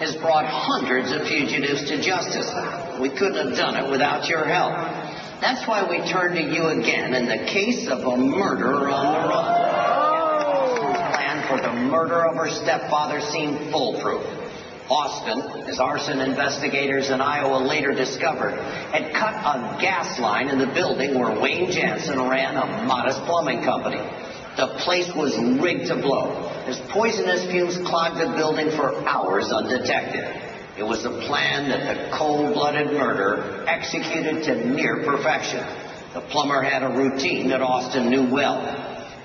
has brought hundreds of fugitives to justice. We couldn't have done it without your help. That's why we turn to you again in the case of a murderer on the run. Austin's plan for the murder of her stepfather seemed foolproof. Austin, as arson investigators in Iowa later discovered, had cut a gas line in the building where Wayne Jansen ran a modest plumbing company. The place was rigged to blow, as poisonous fumes clogged the building for hours undetected. It was a plan that the cold-blooded murderer executed to near perfection. The plumber had a routine that Austin knew well.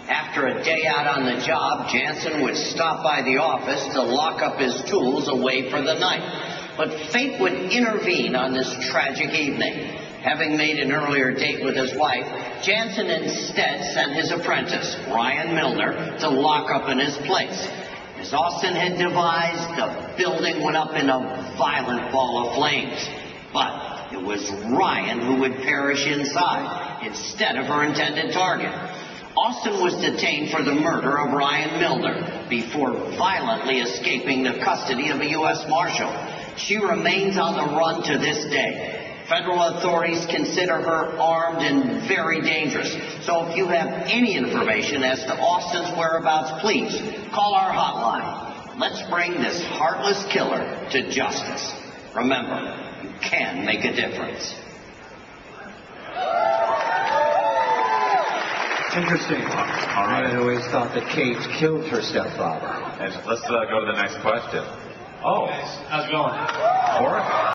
After a day out on the job, Jansen would stop by the office to lock up his tools away for the night. But fate would intervene on this tragic evening. Having made an earlier date with his wife, Jansen instead sent his apprentice, Ryan Milner, to lock up in his place. As Austin had devised, the building went up in a violent ball of flames. But it was Ryan who would perish inside, instead of her intended target. Austin was detained for the murder of Ryan Milner before violently escaping the custody of a U.S. Marshal. She remains on the run to this day. Federal authorities consider her armed and very dangerous. So if you have any information as to Austin's whereabouts, please call our hotline. Let's bring this heartless killer to justice. Remember, you can make a difference. Interesting. All right. I always thought that Kate killed her stepfather. And let's go to the next question. Oh, how's it going? Horace?